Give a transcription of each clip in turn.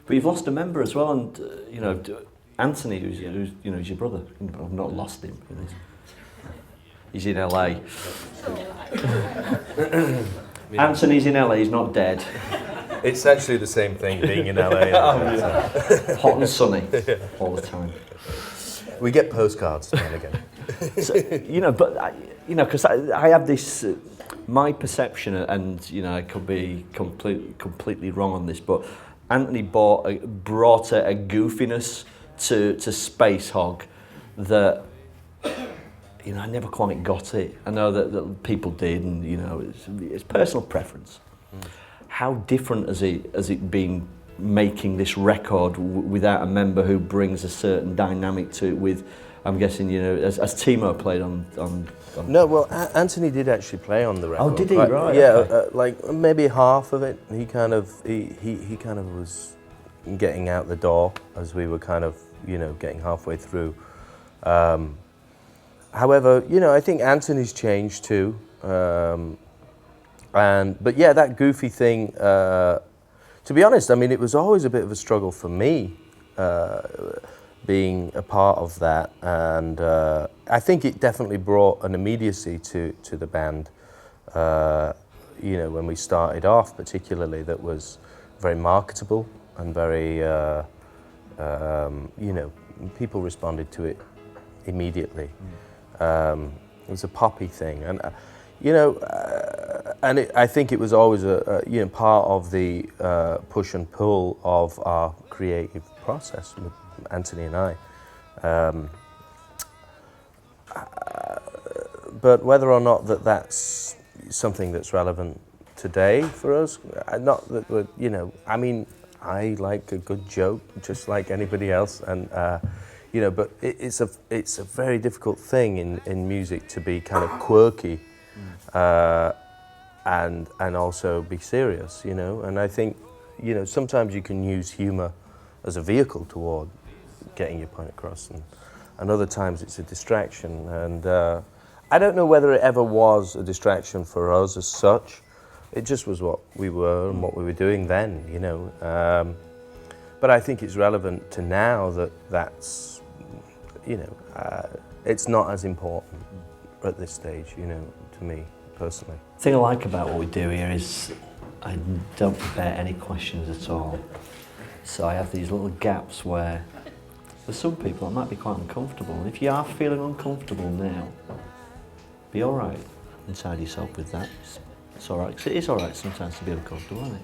But you've lost a member as well, and you know, Anthony, who's you know, he's your brother. I've not lost him. You know, he's in LA. Anthony's in LA. He's not dead. It's actually the same thing, being in LA. Hot and sunny all the time. We get postcards now and again. So, you know, but you know, because I have this. My perception, and you know, I could be completely wrong on this, but Anthony brought a goofiness to Spacehog that, you know, I never quite got it. I know that people did, and you know, it's personal preference. How different has it been making this record without a member who brings a certain dynamic to it? With, I'm guessing, you know, as Timo played on. No, well, Anthony did actually play on the record. Oh, did he? Like, right. Yeah, okay. like maybe half of it. He kind of was getting out the door as we were kind of, you know, getting halfway through. However, you know, I think Anthony's changed too. But yeah, that goofy thing. To be honest, I mean, it was always a bit of a struggle for me. Being a part of that, and I think it definitely brought an immediacy to the band. You know, when we started off, particularly, that was very marketable and very, you know, people responded to it immediately. It was a poppy thing, and you know, and I think it was always a you know, part of the push and pull of our creative process. Anthony and I. But whether or not that's something that's relevant today for us, not that we're, you know, I mean, I like a good joke just like anybody else, and you know, but it's a very difficult thing in music to be kind of quirky and also be serious, you know. And I think, you know, sometimes you can use humor as a vehicle toward getting your point across, and other times it's a distraction, and I don't know whether it ever was a distraction for us as such. It just was what we were and what we were doing then, you know. But I think it's relevant to now that's, you know, it's not as important at this stage, you know, to me personally. The thing I like about what we do here is I don't prepare any questions at all. So I have these little gaps where for some people it might be quite uncomfortable. And if you are feeling uncomfortable now, be all right inside yourself with that. It's all right, 'cause it is all right sometimes to be uncomfortable, isn't it?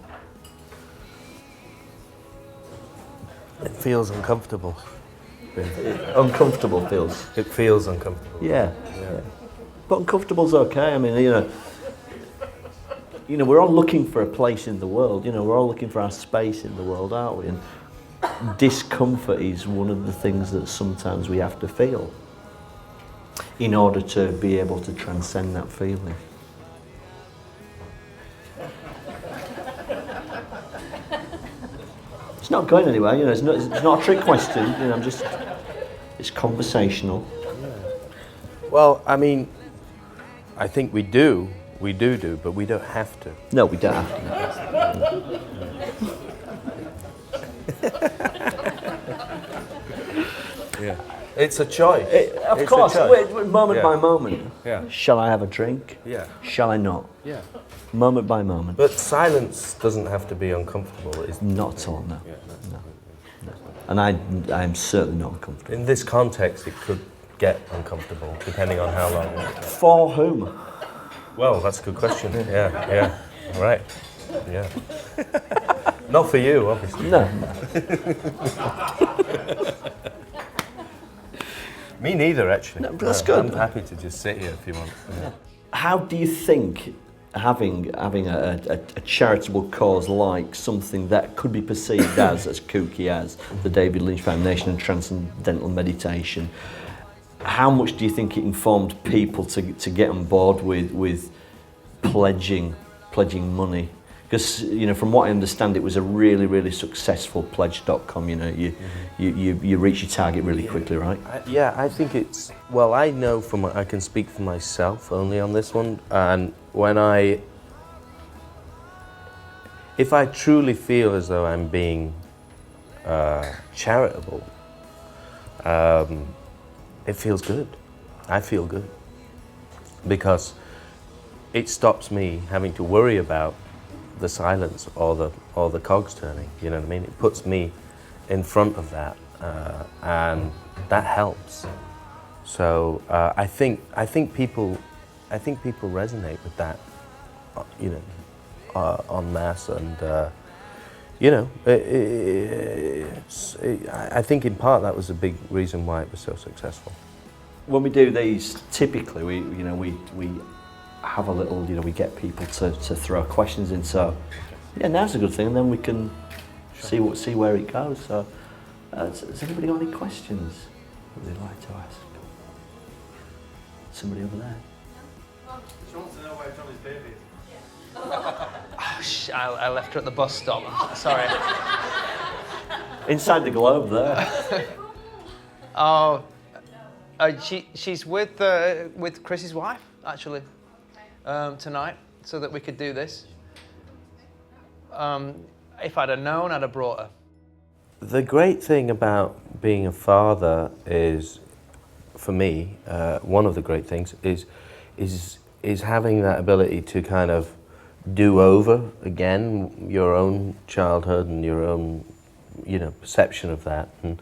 It feels uncomfortable. Uncomfortable feels. It feels uncomfortable. Yeah. But uncomfortable's okay. I mean, you know, we're all looking for a place in the world. You know, we're all looking for our space in the world, aren't we? And discomfort is one of the things that sometimes we have to feel in order to be able to transcend that feeling. It's not going anywhere, you know, it's not a trick question, you know, it's conversational. Well, I mean, I think we do, but we don't have to. No, we don't have to. Yeah, it's a choice. Of course, moment by moment. Yeah. Shall I have a drink? Yeah. Shall I not? Yeah. Moment by moment. But silence doesn't have to be uncomfortable. It's Not at all, no. Yeah, No. And I am certainly not uncomfortable. in this context, it could get uncomfortable depending on how long. For whom? Well, that's a good question. Yeah. Right. Yeah. Not for you, obviously. No. Me neither, actually. No, but that's good. I'm happy to just sit here if you want. Yeah. How do you think having a charitable cause like something that could be perceived as kooky as the David Lynch Foundation and Transcendental Meditation, how much do you think it informed people to get on board with pledging money? Because, you know, from what I understand, it was a really, really successful pledge.com. You know, you reach your target really quickly, right? I think it's, well, I know I can speak for myself only on this one, and if I truly feel as though I'm being charitable, it feels good. I feel good because it stops me having to worry about the silence or the cogs turning. You know what I mean? It puts me in front of that, and that helps. So I think people resonate with that, you know, en masse, and you know, I think in part that was a big reason why it was so successful. When we do these, typically we have a little, you know, we get people to throw questions in. So yeah, now's a good thing, and then we can see where it goes. So has anybody got any questions that they'd like to ask? Somebody over there. She wants to know where Johnny's baby is. Oh, I left her at the bus stop. Sorry. Inside the globe there. Oh, she's with Chris's wife actually tonight, so that we could do this. If I'd have known, I'd have brought her. The great thing about being a father is, for me, one of the great things is having that ability to kind of do over again your own childhood and your own, you know, perception of that. And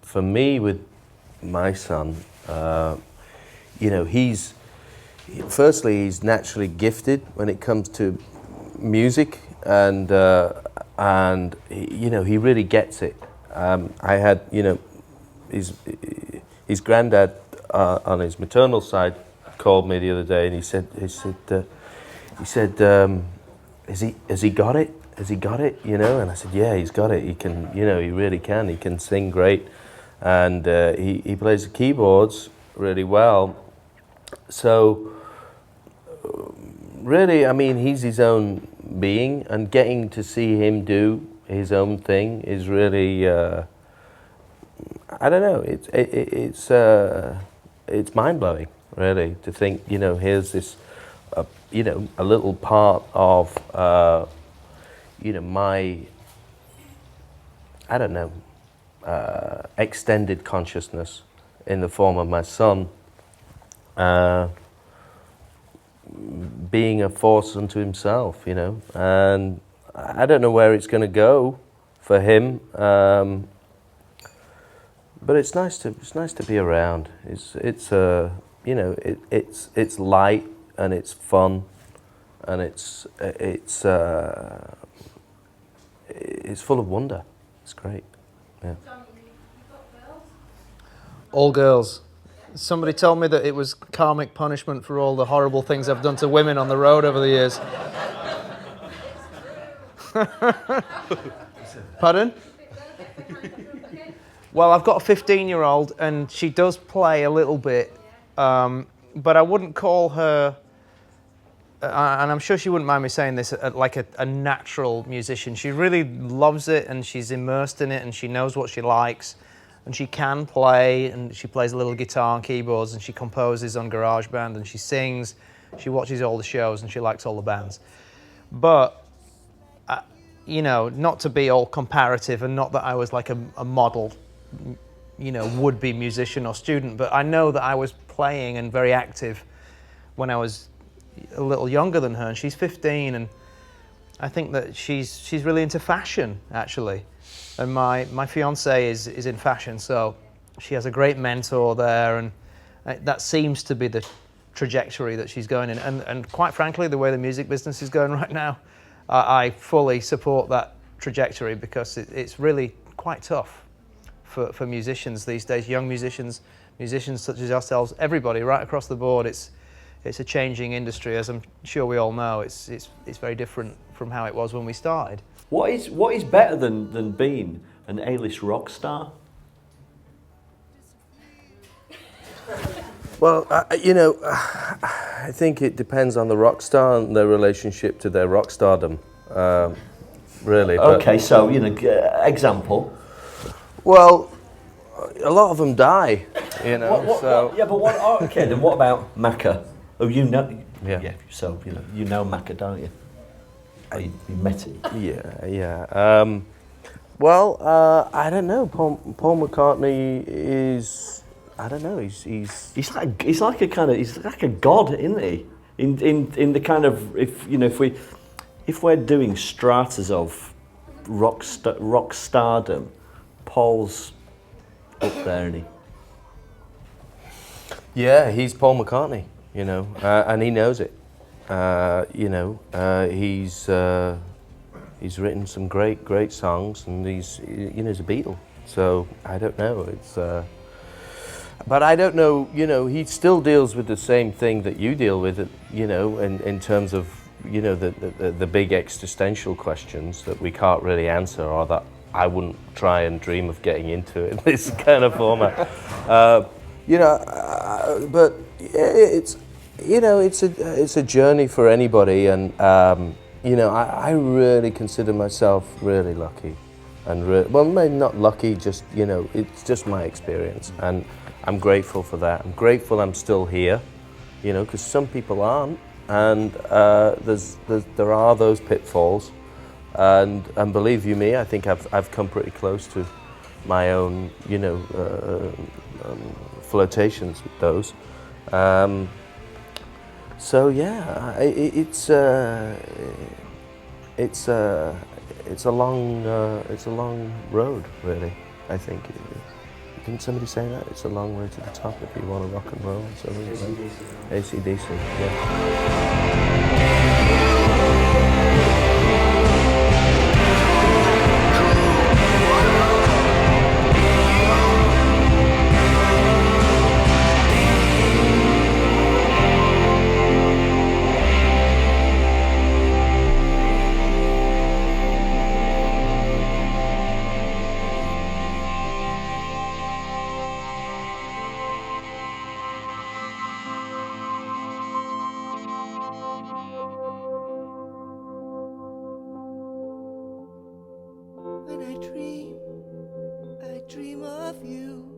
for me, with my son, you know, he's naturally gifted when it comes to music, and you know, he really gets it. I had, you know, his granddad on his maternal side called me the other day, and he said, has he got it? Has he got it? You know, and I said, yeah, he's got it. He can, you know, he really can. He can sing great, and he plays the keyboards really well. So really, I mean, he's his own being, and getting to see him do his own thing is really, I don't know, it's mind-blowing, really, to think, you know, here's this, you know, a little part of, you know, my, I don't know, extended consciousness in the form of my son, being a force unto himself, you know, and I don't know where it's going to go for him, but it's nice to be around. It's you know, it's light and it's fun, and it's full of wonder. It's great. Yeah. All girls. Somebody told me that it was karmic punishment for all the horrible things I've done to women on the road over the years. Pardon? Well, I've got a 15-year-old, and she does play a little bit, but I wouldn't call her, and I'm sure she wouldn't mind me saying this, like a natural musician. She really loves it, and she's immersed in it, and she knows what she likes. And she can play, and she plays a little guitar and keyboards, and she composes on GarageBand, and she sings, she watches all the shows, and she likes all the bands. But, you know, not to be all comparative, and not that I was like a model, you know, would-be musician or student, but I know that I was playing and very active when I was a little younger than her, and she's 15, and I think that she's really into fashion, actually. And my fiancée is in fashion, so she has a great mentor there, and that seems to be the trajectory that she's going in. And quite frankly, the way the music business is going right now, I fully support that trajectory, because it's really quite tough for musicians these days, young musicians such as ourselves, everybody right across the board. It's a changing industry, as I'm sure we all know. It's very different from how it was when we started. What is better than being an A-list rock star? Well, you know, I think it depends on the rock star and their relationship to their rock stardom, really. Okay, so, you know, example. Well, a lot of them die, you know. Yeah, but what? Oh, okay, then what about Macca? Oh, you know. Yeah. So you know Macca, don't you? Oh, you met him. Yeah. Well, I don't know. Paul McCartney is, I don't know. He's like a god, isn't he? In the kind of, if we're doing stratas of rock stardom, Paul's up there, isn't he? Yeah, he's Paul McCartney, and he knows it. He's written some great songs, and he's a Beatle. So I don't know. But I don't know. He still deals with the same thing that you deal with, in terms of the big existential questions that we can't really answer, or that I wouldn't try and dream of getting into in this kind of format. But it's a journey for anybody, and I really consider myself really lucky, and well, maybe not lucky, just it's just my experience, and I'm grateful for that. I'm grateful I'm still here, because some people aren't, and there are those pitfalls, and believe you me, I think I've come pretty close to my own flirtations with those. So yeah, it's a long road, really. I think. Didn't somebody say that? It's a long way to the top if you want to rock and roll. So AC/DC. Yeah. When I dream of you.